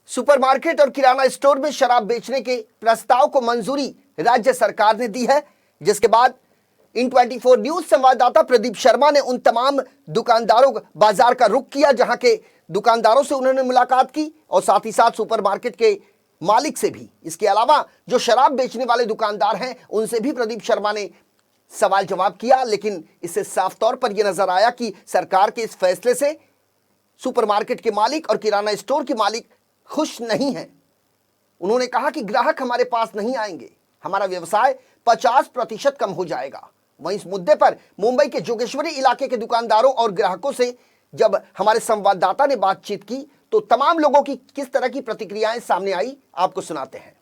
Supermarket और किराना store में शराब बेचने के प्रस्ताव को मंजूरी राज्य सरकार ने दी है, जिसके बाद इन 24 न्यूज संवाददाता प्रदीप शर्मा ने उन तमाम दुकानदारों बाजार का रुख किया जहां के दुकानदारों से उन्होंने मुलाकात की और साथ ही साथ सुपरमार्केट के मालिक से भी। इसके अलावा जो शराब बेचने वाले दुकानदार हैं उनसे भी प्रदीप शर्मा ने सवाल जवाब किया, लेकिन इससे साफ तौर पर यह नजर आया कि सरकार के इस फैसले से सुपरमार्केट के मालिक और किराना स्टोर के मालिक खुश नहीं हैं। उन्होंने कहा कि ग्राहक हमारे पास नहीं आएंगे, हमारा व्यवसाय 50% कम हो जाएगा। वहीं इस मुद्दे पर मुंबई के जोगेश्वरी इलाके के दुकानदारों और ग्राहकों से जब हमारे संवाददाता ने बातचीत की तो तमाम लोगों की किस तरह की प्रतिक्रियाएं सामने आई, आपको सुनाते हैं।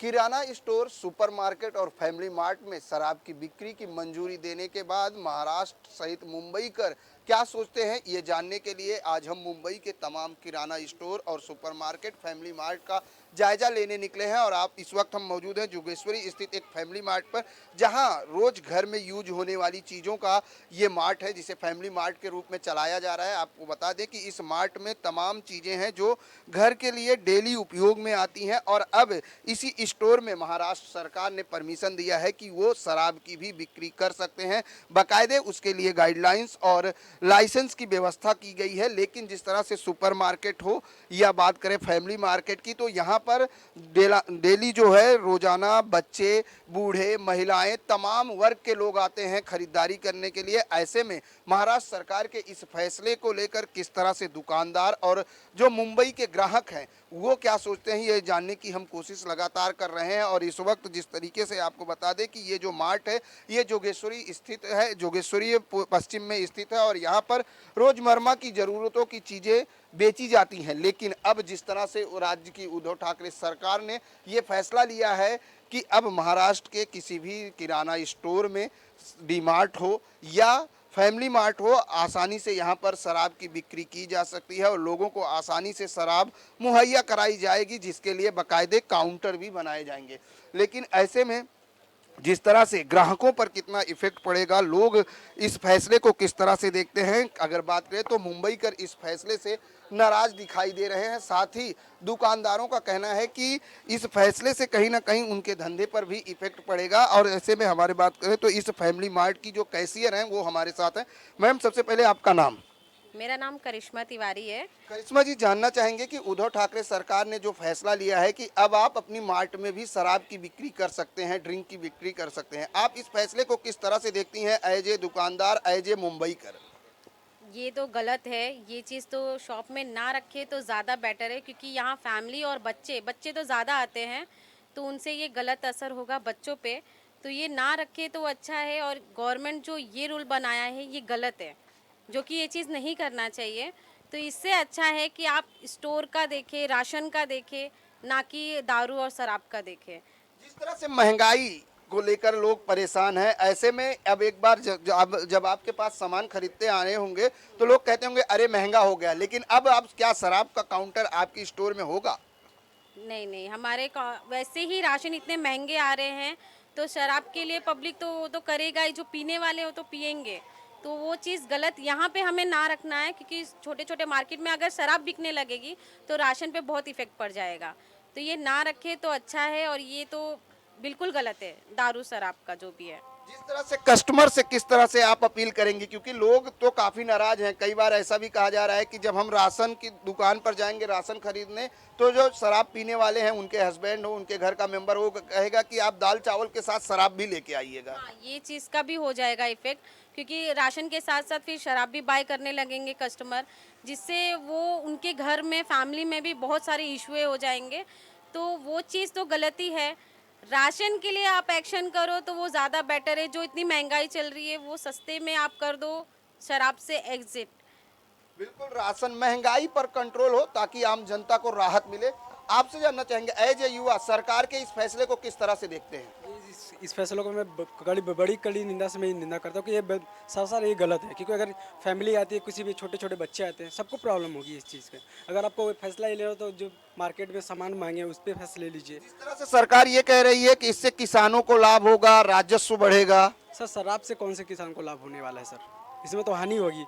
किराना स्टोर, सुपरमार्केट और फैमिली मार्ट में शराब की बिक्री की मंजूरी देने के बाद महाराष्ट्र सहित मुंबई कर क्या सोचते हैं, ये जानने के लिए आज हम मुंबई के तमाम किराना स्टोर और सुपरमार्केट, फैमिली मार्ट का जायजा लेने निकले हैं। और आप इस वक्त हम मौजूद हैं जोगेश्वरी स्थित एक फैमिली मार्ट पर, जहां रोज घर में यूज होने वाली चीज़ों का ये मार्ट है जिसे फैमिली मार्ट के रूप में चलाया जा रहा है। आपको बता दें कि इस मार्ट में तमाम चीज़ें हैं जो घर के लिए डेली उपयोग में आती हैं। और अब इसी स्टोर में महाराष्ट्र सरकार ने परमिशन दिया है कि वो शराब की भी बिक्री कर सकते हैं। बाकायदे उसके लिए गाइडलाइंस और लाइसेंस की व्यवस्था की गई है। लेकिन जिस तरह से सुपरमार्केट हो या बात करें फैमिली मार्केट की, तो यहाँ पर डेली जो है रोजाना बच्चे, बूढ़े, महिलाएं, तमाम वर्ग के लोग आते हैं खरीदारी करने के लिए। ऐसे में महाराष्ट्र सरकार के इस फैसले को लेकर किस तरह से दुकानदार और जो मुंबई के ग्राहक हैं वो क्या सोचते हैं, ये जानने की हम कोशिश लगातार कर रहे हैं। और इस वक्त जिस तरीके से आपको बता दें कि ये जो मार्ट है ये जोगेश्वरी स्थित है, जोगेश्वरी पश्चिम में स्थित है और यहाँ पर रोजमर्रा की ज़रूरतों की चीज़ें बेची जाती हैं। लेकिन अब जिस तरह से राज्य की उद्धव ठाकरे सरकार ने ये फैसला लिया है कि अब महाराष्ट्र के किसी भी किराना स्टोर में डी-मार्ट हो या फैमिली मार्ट हो, आसानी से यहाँ पर शराब की बिक्री की जा सकती है और लोगों को आसानी से शराब मुहैया कराई जाएगी, जिसके लिए बाकायदे काउंटर भी बनाए जाएंगे। लेकिन ऐसे में जिस तरह से ग्राहकों पर कितना इफेक्ट पड़ेगा, लोग इस फैसले को किस तरह से देखते हैं, अगर बात करें तो मुंबई कर इस फैसले से नाराज दिखाई दे रहे हैं। साथ ही दुकानदारों का कहना है कि इस फैसले से कहीं ना कहीं उनके धंधे पर भी इफेक्ट पड़ेगा। और ऐसे में हमारी बात करें तो इस फैमिली मार्ट की जो कैशियर हैं वो हमारे साथ हैं। मैम, सबसे पहले आपका नाम? मेरा नाम करिश्मा तिवारी है। करिश्मा जी, जानना चाहेंगे कि उद्धव ठाकरे सरकार ने जो फैसला लिया है कि अब आप अपनी मार्ट में भी शराब की बिक्री कर सकते हैं, ड्रिंक की बिक्री कर सकते हैं, आप इस फैसले को किस तरह से देखती हैं एज ए दुकानदार, एज ए मुंबई कर? ये तो गलत है, ये चीज़ तो शॉप में ना रखे तो ज़्यादा बेटर है, क्योंकि यहाँ फैमिली और बच्चे तो ज़्यादा आते हैं, तो उनसे ये गलत असर होगा बच्चों पे। तो ये ना रखे तो अच्छा है। और गवर्नमेंट जो ये रूल बनाया है ये गलत है, जो कि ये चीज़ नहीं करना चाहिए। तो इससे अच्छा है कि आप स्टोर का देखें, राशन का देखें, ना कि दारू और शराब का देखें। जिस तरह से महंगाई को लेकर लोग परेशान हैं, ऐसे में अब एक बार जब आपके पास सामान खरीदते आए होंगे तो लोग कहते होंगे अरे महंगा हो गया, लेकिन अब क्या शराब का काउंटर आपकी स्टोर में होगा? नहीं, हमारे वैसे ही राशन इतने महंगे आ रहे हैं, तो शराब के लिए पब्लिक तो वो तो करेगा ही, जो पीने वाले हो तो पियेंगे। तो वो चीज़ गलत यहाँ पे हमें ना रखना है, क्योंकि छोटे छोटे मार्केट में अगर शराब बिकने लगेगी तो राशन पे बहुत इफेक्ट पड़ जाएगा। तो ये ना रखे तो अच्छा है। और ये तो बिल्कुल गलत है, दारू शराब का जो भी है। जिस तरह से कस्टमर से किस तरह से आप अपील करेंगे, क्योंकि लोग तो काफ़ी नाराज हैं। कई बार ऐसा भी कहा जा रहा है कि जब हम राशन की दुकान पर जाएंगे राशन खरीदने, तो जो शराब पीने वाले हैं, उनके हस्बैंड हो, उनके घर का मेंबर हो, कहेगा कि आप दाल चावल के साथ शराब भी लेके आइएगा। हाँ, ये चीज़ का भी हो जाएगा इफेक्ट, क्योंकि राशन के साथ साथ फिर शराब भी बाय करने लगेंगे कस्टमर, जिससे वो उनके घर में, फैमिली में भी बहुत सारे इशू हो जाएंगे। तो वो चीज़ तो गलत ही है। राशन के लिए आप एक्शन करो तो वो ज़्यादा बेटर है। जो इतनी महंगाई चल रही है वो सस्ते में आप कर दो, शराब से एग्जिट। बिल्कुल, राशन महंगाई पर कंट्रोल हो ताकि आम जनता को राहत मिले। आपसे जानना चाहेंगे एज ए युवा, सरकार के इस फैसले को किस तरह से देखते हैं? इस फैसलों को मैं बड़ी कड़ी निंदा से मैं निंदा करता हूँ कि ये साफ ये गलत है। क्योंकि अगर फैमिली आती है, किसी भी छोटे छोटे बच्चे आते हैं, सबको प्रॉब्लम होगी इस चीज़ का। अगर आपको फैसला ले लो तो जो मार्केट में सामान मांगे उस पर फैसले लीजिए। जिस तरह से सरकार ये कह रही है कि इससे किसानों को लाभ होगा, राजस्व बढ़ेगा। सर, शराब से कौन से किसान को लाभ होने वाला है सर? इसमें तो हानि होगी,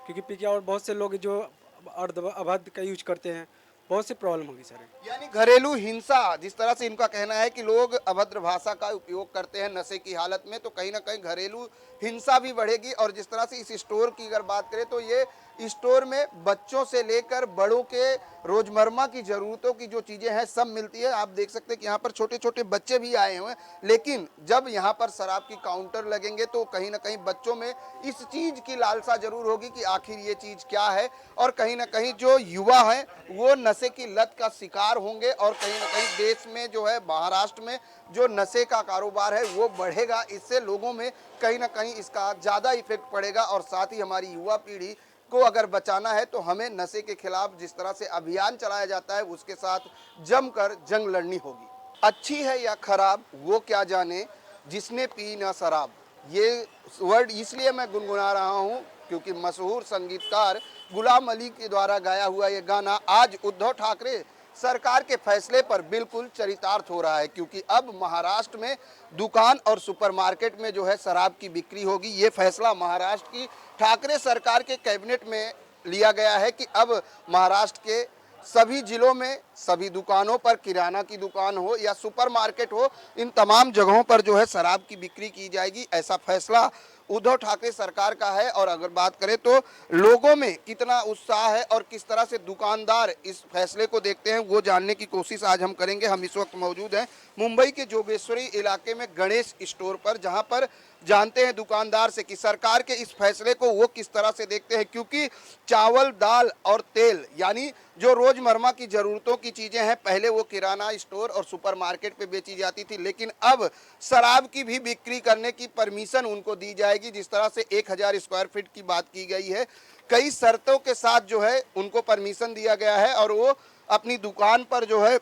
क्योंकि पी के और बहुत से लोग जो अवध का यूज करते हैं, बहुत सी प्रॉब्लम होगी सर। यानी घरेलू हिंसा, जिस तरह से इनका कहना है कि लोग अभद्र भाषा का उपयोग करते हैं नशे की हालत में, तो कहीं ना कहीं घरेलू हिंसा भी बढ़ेगी। और जिस तरह से इस स्टोर की अगर बात करें तो ये स्टोर में बच्चों से लेकर बड़ों के रोजमर्रा की जरूरतों की जो चीजें हैं सब मिलती है। आप देख सकते हैं कि यहाँ पर छोटे छोटे बच्चे भी आए हुए हैं, लेकिन जब यहाँ पर शराब की काउंटर लगेंगे तो कहीं ना कहीं बच्चों में इस चीज की लालसा जरूर होगी कि आखिर ये चीज क्या है। और कहीं ना कहीं जो युवा है वो नशे की लत का शिकार होंगे और कहीं ना कहीं देश में जो है महाराष्ट्र में जो नशे का कारोबार है वो बढ़ेगा। इससे लोगों में कहीं ना कहीं इसका ज़्यादा इफेक्ट पड़ेगा। और साथ ही हमारी युवा पीढ़ी को अगर बचाना है तो हमें नशे के खिलाफ जिस तरह से अभियान चलाया जाता है उसके साथ जमकर जंग लड़नी होगी। अच्छी है या खराब वो क्या जाने, जिसने पी ना शराब, ये वर्ड इसलिए मैं गुनगुना रहा हूँ क्योंकि मशहूर संगीतकार गुलाम अली के द्वारा गाया हुआ ये गाना आज उद्धव ठाकरे सरकार के फैसले पर बिल्कुल चरितार्थ हो रहा है। क्योंकि अब महाराष्ट्र में दुकान और सुपरमार्केट में जो है शराब की बिक्री होगी। ये फैसला महाराष्ट्र की ठाकरे सरकार के कैबिनेट में लिया गया है कि अब महाराष्ट्र के सभी जिलों में सभी दुकानों पर, किराना की दुकान हो या सुपरमार्केट हो, इन तमाम जगहों पर जो है शराब की बिक्री की जाएगी। ऐसा फैसला उद्धव ठाकरे सरकार का है। और अगर बात करें तो लोगों में कितना उत्साह है और किस तरह से दुकानदार इस फैसले को देखते हैं वो जानने की कोशिश आज हम करेंगे। हम इस वक्त मौजूद हैं मुंबई के जोगेश्वरी इलाके में गणेश स्टोर पर, जहां पर जानते हैं दुकानदार से कि सरकार के इस फैसले को वो किस तरह से देखते हैं। क्योंकि चावल, दाल और तेल यानी जो रोजमर्रा की जरूरतों की चीजें हैं पहले वो किराना स्टोर और सुपरमार्केट पे बेची जाती थी, लेकिन अब शराब की भी बिक्री करने की परमिशन उनको दी जाएगी। जिस तरह से 1000 स्क्वायर फीट की बात की गई है, कई शर्तों के साथ जो है उनको परमिशन दिया गया है और वो अपनी दुकान पर जो है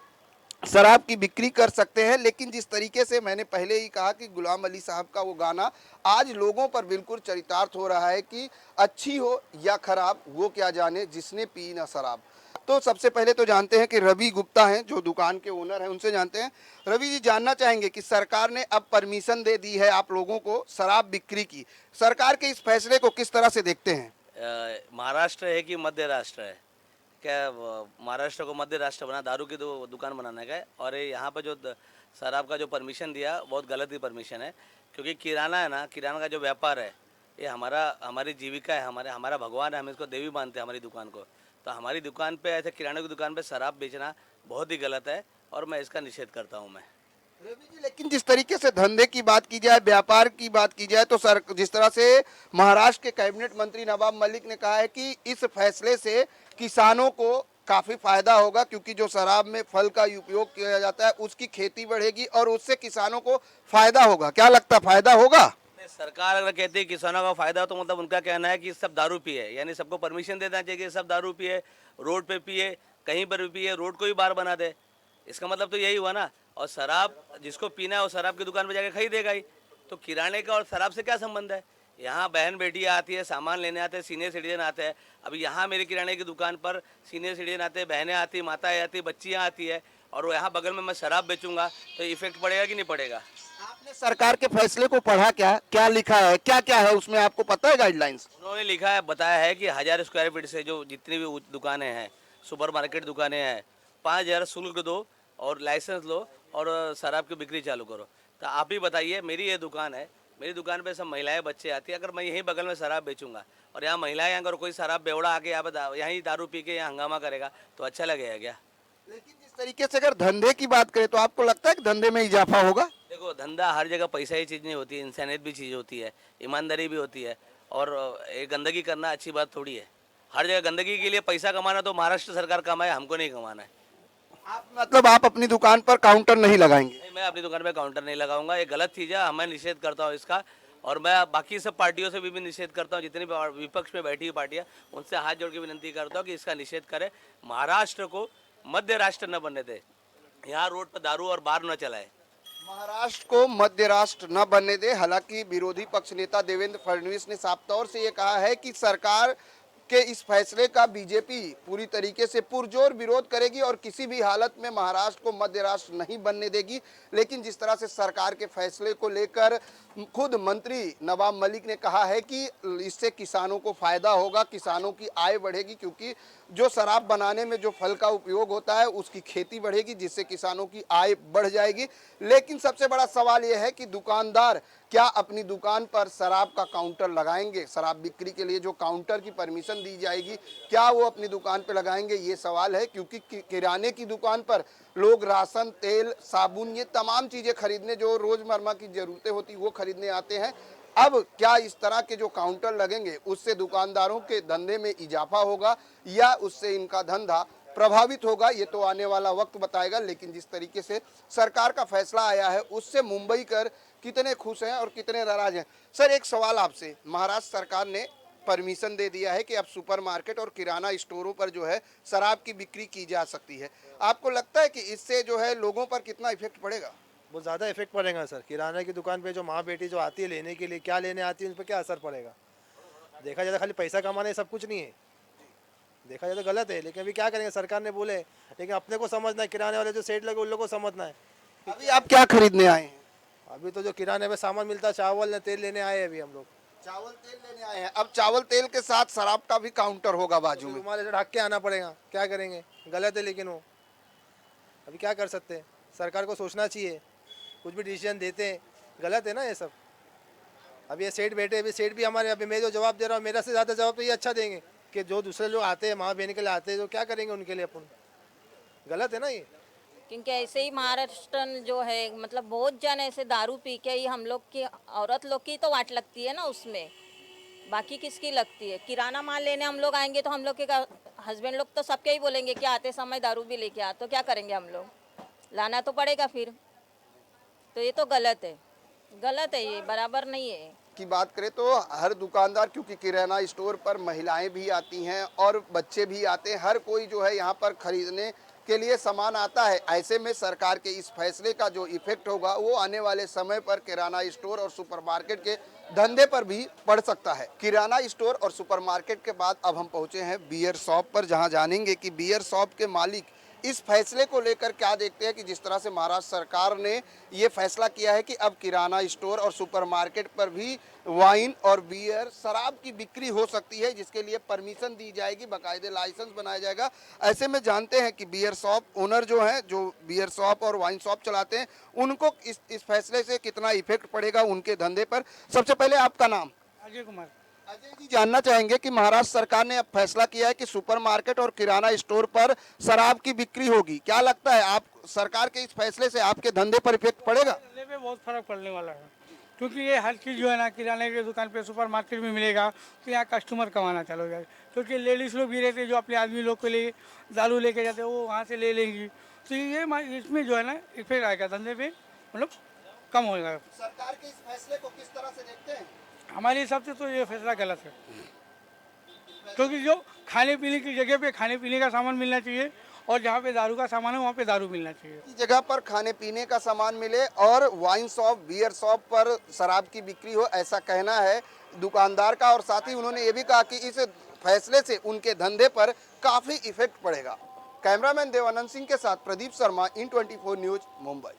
शराब की बिक्री कर सकते हैं। लेकिन जिस तरीके से मैंने पहले ही कहा कि गुलाम अली साहब का वो गाना आज लोगों पर बिल्कुल चरितार्थ हो रहा है कि अच्छी हो या खराब वो क्या जाने, जिसने पी ना शराब। तो सबसे पहले तो जानते हैं कि रवि गुप्ता हैं जो दुकान के ओनर हैं, उनसे जानते हैं। रवि जी, जानना चाहेंगे कि सरकार ने अब परमिशन दे दी है आप लोगों को शराब बिक्री की, सरकार के इस फैसले को किस तरह से देखते हैं? महाराष्ट्र है कि मध्य राष्ट्र है? क्या महाराष्ट्र को मध्य राष्ट्र बना, दारू की तो दुकान बनाने का है। और ये यहाँ पर जो शराब का जो परमिशन दिया बहुत गलत ही परमिशन है। क्योंकि किराना है ना, किराना का जो व्यापार है ये हमारी जीविका है, हमारा भगवान है, हम इसको देवी मानते हैं हमारी दुकान को। तो हमारी दुकान पे ऐसे किराने की दुकान पे शराब बेचना बहुत ही गलत है और मैं इसका निषेध करता हूँ मैं। रवि जी, लेकिन जिस तरीके से धंधे की बात की जाए, व्यापार की बात की जाए तो सर जिस तरह से महाराष्ट्र के कैबिनेट मंत्री नवाब मलिक ने कहा है कि इस फैसले से किसानों को काफी फायदा होगा। क्योंकि जो शराब में फल का उपयोग किया जाता है उसकी खेती बढ़ेगी और उससे किसानों को फायदा होगा। क्या लगता है, फायदा होगा? सरकार अगर कहती है किसानों का फायदा हो तो मतलब उनका कहना है कि सब दारू पिए, यानी सबको परमिशन दे देना चाहिए कि सब दारू पिए, रोड पे पिए, कहीं पर भी पिए, रोड को ही बार बना दे। इसका मतलब तो यही हुआ ना। और शराब जिसको पीना है वो शराब की दुकान पे जाके खरीदेगा ही। तो किराने का और शराब से क्या संबंध है? यहाँ बहन बेटियाँ आती है, सामान लेने आते हैं, सीनियर सिटीजन आते हैं। अभी यहाँ मेरी किराने की दुकान पर सीनियर सिटीजन आते हैं, बहनें आती, माताएं आती, बच्चियाँ आती है, और वो यहाँ बगल में मैं शराब बेचूंगा तो इफेक्ट पड़ेगा कि नहीं पड़ेगा? आपने सरकार के फैसले को पढ़ा, क्या लिखा है, क्या क्या है उसमें, आपको पता है गाइडलाइंस? उन्होंने लिखा है, बताया है कि 1000 स्क्वायर फीट से जो जितनी भी दुकानें हैं, सुपरमार्केट दुकानें हैं, 5000 शुल्क दो और लाइसेंस लो और शराब की बिक्री चालू करो। तो आप ही बताइए, मेरी ये दुकान है, मेरी दुकान पे सब महिलाएं बच्चे आती है, अगर मैं यहीं बगल में शराब बेचूंगा और यहाँ महिलाएं अगर कोई शराब बेवड़ा आके यहाँ पर यहीं दारू पी के यहाँ हंगामा करेगा तो अच्छा लगेगा क्या? लेकिन जिस तरीके से अगर धंधे की बात करें तो आपको लगता है कि धंधे में इजाफा होगा? देखो, धंधा हर जगह पैसा ही चीज़ नहीं होती है, इंसानियत भी चीज़ होती है, ईमानदारी भी होती है। और ये गंदगी करना अच्छी बात थोड़ी है। हर जगह गंदगी के लिए पैसा कमाना तो महाराष्ट्र सरकार कमाए, हमको नहीं कमाना है। आप अपनी दुकान पर काउंटर नहीं लगाएंगे? नहीं, मैं अपनी दुकान पे काउंटर नहीं लगाऊंगा, ये गलत चीज़ है, मैं निषेध करता हूँ इसका। और मैं बाकी सब पार्टियों से भी निषेध करता हूँ, जितनी भी विपक्ष में बैठी हुई पार्टियाँ, उनसे हाथ जोड़ के विनती करता हूँ कि इसका निषेध करें। महाराष्ट्र को मध्य राष्ट्र न बनने दे, यहाँ रोड पर दारू और बार न चलाए। महाराष्ट्र को मध्य राष्ट्र न बनने दे। हालांकि विरोधी पक्ष नेता देवेंद्र फडणवीस ने साफ तौर से ये कहा है कि सरकार के इस फैसले का बीजेपी पूरी तरीके से पुरजोर विरोध करेगी और किसी भी हालत में महाराष्ट्र को मध्य राष्ट्र नहीं बनने देगी। लेकिन जिस तरह से सरकार के फैसले को लेकर खुद मंत्री नवाब मलिक ने कहा है कि इससे किसानों को फायदा होगा, किसानों की आय बढ़ेगी, क्योंकि जो शराब बनाने में जो फल का उपयोग होता है उसकी खेती बढ़ेगी, जिससे किसानों की आय बढ़ जाएगी। लेकिन सबसे बड़ा सवाल यह है कि दुकानदार क्या अपनी दुकान पर शराब का काउंटर लगाएंगे? शराब बिक्री के लिए जो काउंटर की परमिशन दी जाएगी, क्या वो अपनी दुकान पर लगाएंगे? ये सवाल है, क्योंकि किराने की दुकान पर लोग राशन, तेल, साबुन, ये तमाम चीजें खरीदने, जो रोजमर्रा की जरूरतें होती वो खरीदने आते हैं। अब क्या इस तरह के जो काउंटर लगेंगे उससे दुकानदारों के धंधे में इजाफा होगा या उससे इनका धंधा प्रभावित होगा, ये तो आने वाला वक्त बताएगा। लेकिन जिस तरीके से सरकार का फैसला आया है उससे मुंबई कर कितने खुश हैं और कितने नाराज हैं। सर, एक सवाल आपसे, महाराष्ट्र सरकार ने परमिशन दे दिया है कि अब सुपरमार्केट और किराना स्टोरों पर जो है शराब की बिक्री की जा सकती है। आपको लगता है कि इससे जो है लोगों पर कितना इफेक्ट पड़ेगा? बहुत ज़्यादा इफेक्ट पड़ेगा सर। किराना की दुकान पे जो माँ बेटी जो आती है लेने के लिए, क्या लेने आती है, उन पर क्या असर पड़ेगा? देखा जाए तो खाली पैसा कमाने सब कुछ नहीं है, देखा जाए तो गलत है। लेकिन अभी क्या करेंगे, सरकार ने बोले, लेकिन अपने को समझना है, किराने वाले जो सेठ लगे उन लोगों को समझना है। अभी आप क्या खरीदने आए हैं? अभी तो जो किराने में सामान मिलता है, चावल तेल लेने आए हैं अभी हम लोग। चावल तेल लेने आए हैं। अब चावल तेल के साथ शराब का भी काउंटर होगा बाजू में। हमारे ढक के आना पड़ेगा, क्या करेंगे? गलत है, लेकिन वो अभी क्या कर सकते हैं? सरकार को सोचना चाहिए, कुछ भी डिसीजन देते हैं, गलत है ना ये सब। अभी ये सेठ बैठे, अभी सेठ भी हमारे, अभी मैं जो जवाब दे रहा हूँ, मेरा से ज़्यादा जवाब तो ये अच्छा देंगे कि जो दूसरे लोग आते हैं माँ बहन के लिए आते हैं, तो क्या करेंगे उनके लिए अपन? गलत है ना ये। क्योंकि ऐसे ही महाराष्ट्र जो है, मतलब बहुत जन ऐसे दारू पी के ही हम लोग की, औरत लोग की तो वाट लगती है ना उसमें, बाकी किसकी लगती है? किराना माल लेने हम लोग आएंगे तो हम लोग के हस्बैंड लोग तो सबके ही बोलेंगे कि आते समय दारू भी लेके आ, तो क्या करेंगे हम लोग? लाना तो पड़ेगा फिर। तो ये तो गलत है, गलत है, ये बराबर नहीं है। की बात करें तो हर दुकानदार, क्योंकि किराना स्टोर पर महिलाएं भी आती हैं और बच्चे भी आते हैं, हर कोई जो है यहाँ पर खरीदने के लिए सामान आता है। ऐसे में सरकार के इस फैसले का जो इफेक्ट होगा वो आने वाले समय पर किराना स्टोर और सुपरमार्केट के धंधे पर भी पड़ सकता है। किराना स्टोर और सुपरमार्केट के बाद अब हम पहुंचे हैं बियर शॉप पर, जहां जानेंगे कि बियर शॉप के मालिक इस फैसले को लेकर क्या देखते हैं कि जिस तरह से महाराष्ट्र सरकार ने ये फैसला किया है कि अब किराना स्टोर और सुपरमार्केट पर भी वाइन और बियर, शराब की बिक्री हो सकती है, जिसके लिए परमिशन दी जाएगी, बाकायदे लाइसेंस बनाया जाएगा। ऐसे में जानते हैं कि बियर शॉप ओनर जो हैं, जो बियर शॉप और वाइन शॉप चलाते हैं, उनको इस फैसले से कितना इफेक्ट पड़ेगा उनके धंधे पर। सबसे पहले आपका नाम? अजय कुमार। अजय जी, जानना चाहेंगे कि महाराष्ट्र सरकार ने अब फैसला किया है कि सुपरमार्केट और किराना स्टोर पर शराब की बिक्री होगी। क्या लगता है आप, सरकार के इस फैसले से आपके धंधे पर इफेक्ट पड़ेगा? धंधे पे बहुत फर्क पड़ने वाला है, क्योंकि ये हर चीज़ जो है ना, किराने की दुकान पे, सुपरमार्केट में मिलेगा, तो यहाँ कस्टमर कमाना चालू हो जाएगा। क्योंकि लेडीज़ लोग भी रहते हैं जो अपने आदमी लोग के लिए दारू लेके जाते हैं, वो वहाँ से ले लेंगी, तो ये इसमें जो है ना इफेक्ट आएगा धंधे पे, मतलब कम हो जाएगा। सरकार के इस फैसले को किस तरह से देखते हैं? हमारे हिसाब से तो ये फैसला गलत है, क्योंकि जो खाने पीने की जगह पे खाने पीने का सामान मिलना चाहिए, और जहाँ पे दारू का सामान है वहाँ पे दारू मिलना चाहिए। जगह पर खाने पीने का सामान मिले और वाइन शॉप, बियर शॉप पर शराब की बिक्री हो, ऐसा कहना है दुकानदार का। और साथ ही उन्होंने ये भी कहा कि इस फैसले से उनके धंधे पर काफी इफेक्ट पड़ेगा। कैमरामैन देवानंद सिंह के साथ प्रदीप शर्मा, IN24 न्यूज, मुंबई।